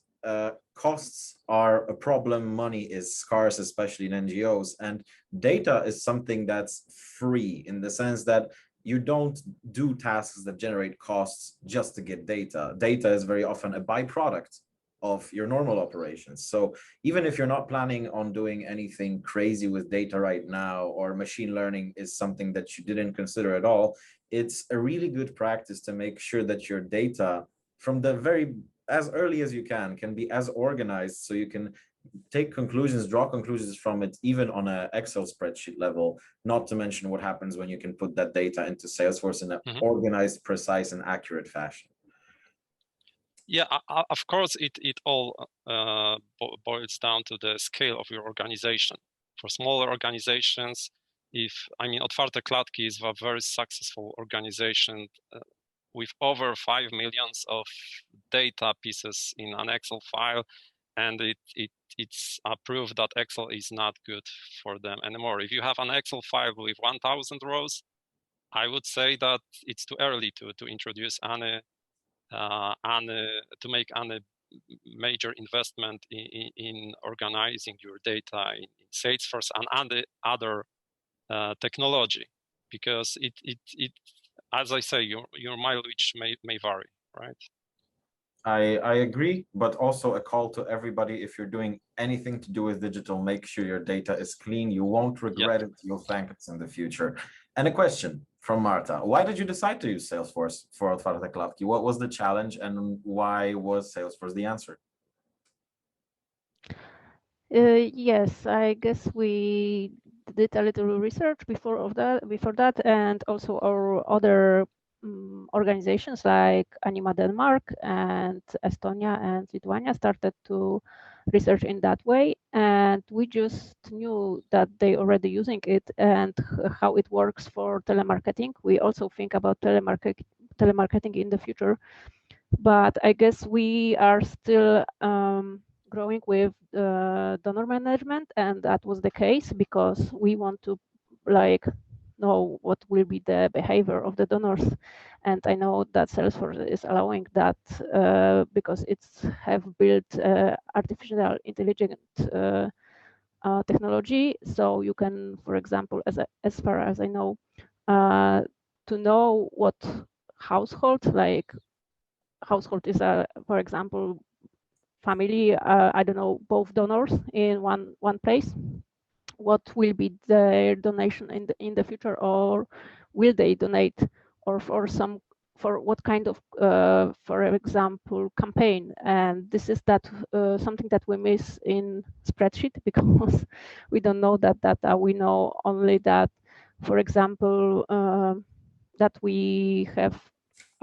costs are a problem, money is scarce, especially in NGOs, and data is something that's free in the sense that you don't do tasks that generate costs just to get data. Data is very often a byproduct of your normal operations. So even if you're not planning on doing anything crazy with data right now, or machine learning is something that you didn't consider at all, it's a really good practice to make sure that your data from the as early as you can be as organized, so you can take conclusions, draw conclusions from it, even on an Excel spreadsheet level, not to mention what happens when you can put that data into Salesforce in an organized, precise, and accurate fashion. Yeah, of course, it all boils down to the scale of your organization. For smaller organizations, Otwarte Klatki is a very successful organization with over 5 million of data pieces in an Excel file, and it's approved that Excel is not good for them anymore. If you have an Excel file with 1,000 rows, I would say that it's too early to introduce to make any major investment in organizing your data in Salesforce and any other technology, because it as I say, your mileage may vary, right? I agree, but also a call to everybody: if you're doing anything to do with digital, make sure your data is clean. You won't regret it. You'll thank us in the future. And a question from Marta: why did you decide to use Salesforce for Otwarte Klatki? What was the challenge, and why was Salesforce the answer? Yes, I guess we did a little research before that, and also our other organizations like Anima Denmark and Estonia and Lithuania started to research in that way, and we just knew that they already using it and how it works for telemarketing. We also think about telemarketing in the future, but I guess we are still growing with donor management, and that was the case because we want to know what will be the behavior of the donors. And I know that Salesforce is allowing that because it's have built artificial intelligence technology. So you can, for example, as far as I know, to know what household is for example, family, I don't know, both donors in one place, what will be their donation in the future, or will they donate, or for what kind of, for example, campaign. And this is something that we miss in spreadsheet because we don't know that data. We know only that, for example, that we have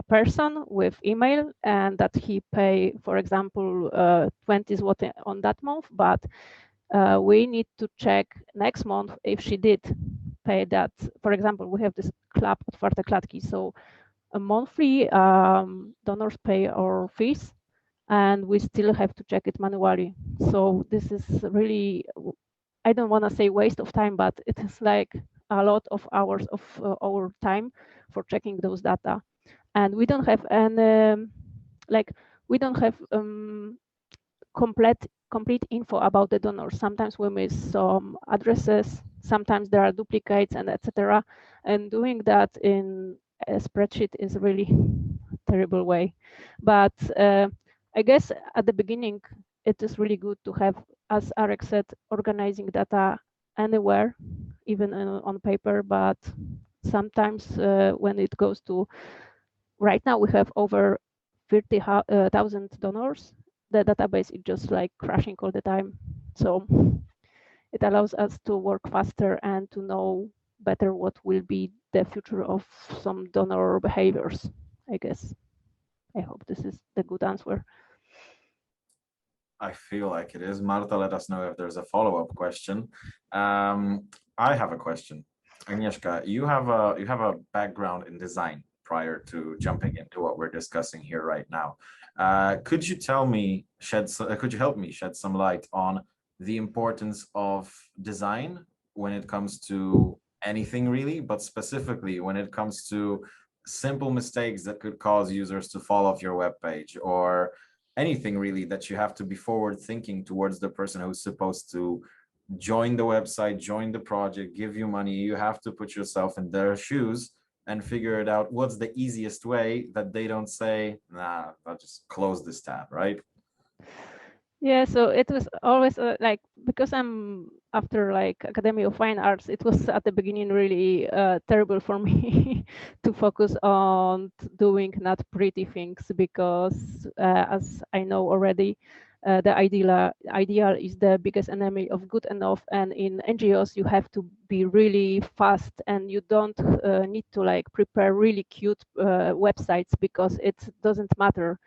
a person with email and that he pay, for example, 20 zloty on that month, but we need to check next month if she did pay that. For example, we have this club at Otwarte Klatki, so a monthly donors pay our fees, and we still have to check it manually. So this is really, I don't want to say waste of time, but it is like a lot of hours of our time for checking those data. And we don't have any, we don't have complete info about the donors. Sometimes we miss some addresses, sometimes there are duplicates and etc. And doing that in a spreadsheet is a really terrible way. But I guess at the beginning, it is really good to have, as Arek said, organizing data anywhere, even on paper. But sometimes when it goes to, right now we have over 30,000 donors, the database is just like crashing all the time. So it allows us to work faster and to know better what will be the future of some donor behaviors, I guess. I hope this is the good answer. I feel like it is. Marta, let us know if there's a follow-up question. I have a question. Agnieszka, you have a background in design prior to jumping into what we're discussing here right now. Could you help me shed some light on the importance of design when it comes to anything really, but specifically when it comes to simple mistakes that could cause users to fall off your web page, or anything really that you have to be forward thinking towards the person who's supposed to join the website, join the project, give you money. You have to put yourself in their shoes and figure it out. What's the easiest way that they don't say, nah, I'll just close this tab, right? Yeah, so it was always like, because I'm after like Academy of Fine Arts, it was at the beginning really terrible for me to focus on doing not pretty things, because as I know already, the ideal is the biggest enemy of good enough. And in NGOs, you have to be really fast, and you don't need to like prepare really cute websites, because it doesn't matter.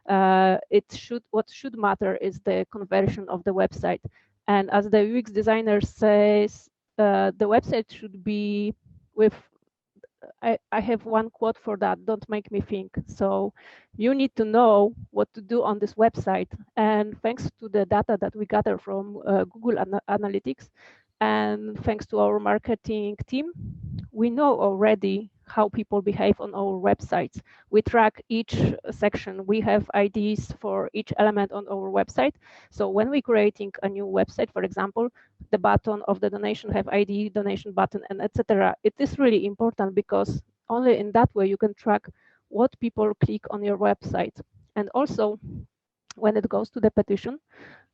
What should matter is the conversion of the website. And as the UX designer says, the website should be with, I have one quote for that: don't make me think. So you need to know what to do on this website. And thanks to the data that we gather from Google Analytics, and thanks to our marketing team, we know already how people behave on our websites. We track each section. We have IDs for each element on our website. So when we're creating a new website, for example, the button of the donation have ID, donation button, and etc. It is really important, because only in that way you can track what people click on your website. And also, when it goes to the petition,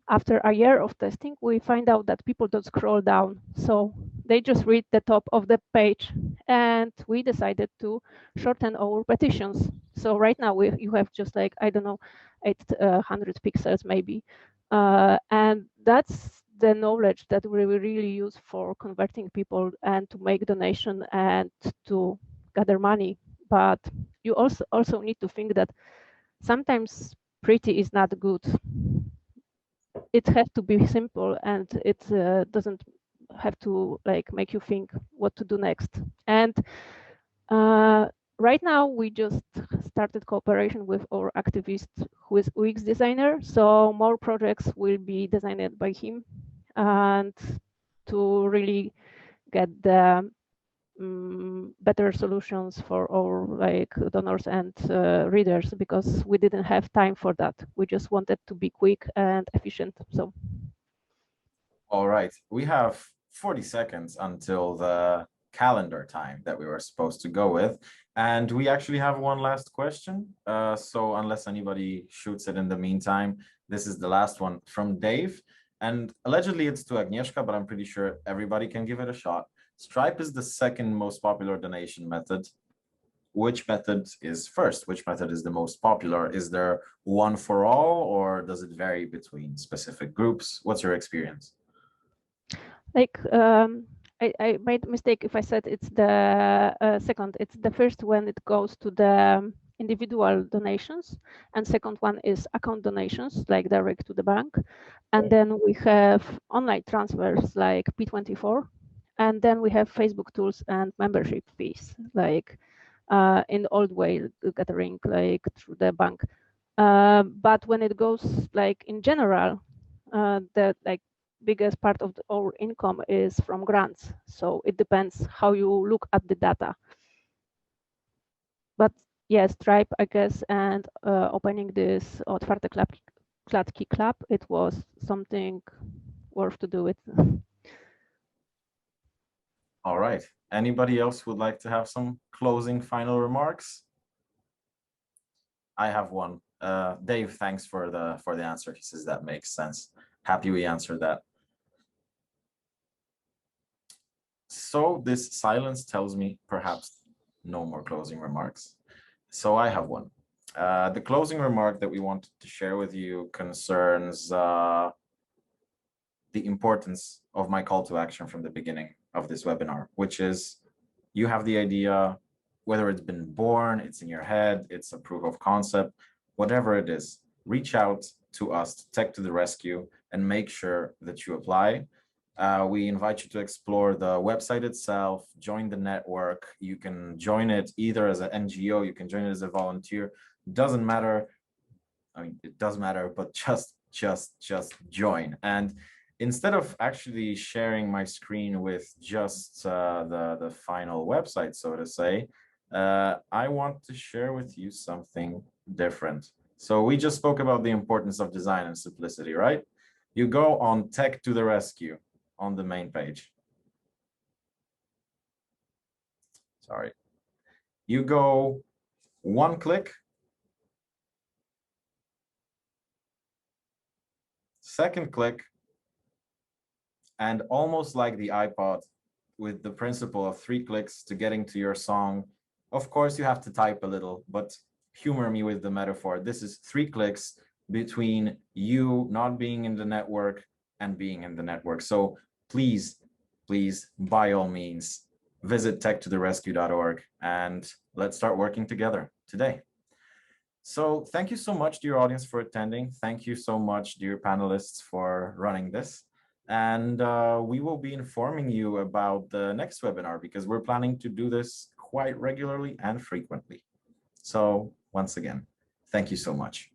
after a year of testing, we find out that people don't scroll down. So they just read the top of the page. And we decided to shorten our petitions. So right now you have just like, I don't know, 800 pixels maybe. And that's the knowledge that we really use for converting people and to make donation and to gather money. But you also need to think that sometimes pretty is not good. It has to be simple, and it doesn't have to like make you think what to do next. And right now we just started cooperation with our activist who is UX designer, so more projects will be designed by him, and to really get the better solutions for our like donors and readers, because we didn't have time for that. We just wanted to be quick and efficient. So All right, we have 40 seconds until the calendar time that we were supposed to go with, and we actually have one last question. So unless anybody shoots it in the meantime, this is the last one from Dave, and allegedly it's to Agnieszka, but I'm pretty sure everybody can give it a shot. Stripe is the second most popular donation method. Which method is first? Which method is the most popular? Is there one for all, or does it vary between specific groups? What's your experience? like I made a mistake if I said it's the second. It's the first when it goes to the individual donations, and second one is account donations, like direct to the bank. And then we have online transfers like P24, and then we have Facebook tools and membership fees, like in the old way gathering like through the bank. But when it goes like in general, the like biggest part of our income is from grants. So it depends how you look at the data. But yes, Stripe, I guess, and opening this Otwarte Klatki club, it was something worth to do it. All right. Anybody else would like to have some closing final remarks? I have one. Dave, thanks for the answer. He says that makes sense. Happy we answered that. So this silence tells me perhaps no more closing remarks. So I have one. The closing remark that we wanted to share with you concerns the importance of my call to action from the beginning of this webinar, which is you have the idea, whether it's been born, it's in your head, it's a proof of concept, whatever it is, reach out to us, Tech to the rescue, and make sure that you apply. We invite you to explore the website itself, join the network. You can join it either as an NGO, you can join it as a volunteer. Doesn't matter. I mean, it does matter, but just join. And instead of actually sharing my screen with just the final website, so to say, I want to share with you something different. So we just spoke about the importance of design and simplicity, right? You go on Tech to the Rescue on the main page. Sorry. You go one click, second click, and almost like the iPod with the principle of 3 clicks to getting to your song. Of course, you have to type a little, but humor me with the metaphor. This is 3 clicks between you not being in the network and being in the network. So please, by all means, visit techtotherescue.org and let's start working together today. So thank you so much, dear audience, for attending. Thank you so much, dear panelists, for running this. And we will be informing you about the next webinar because we're planning to do this quite regularly and frequently. So once again, thank you so much.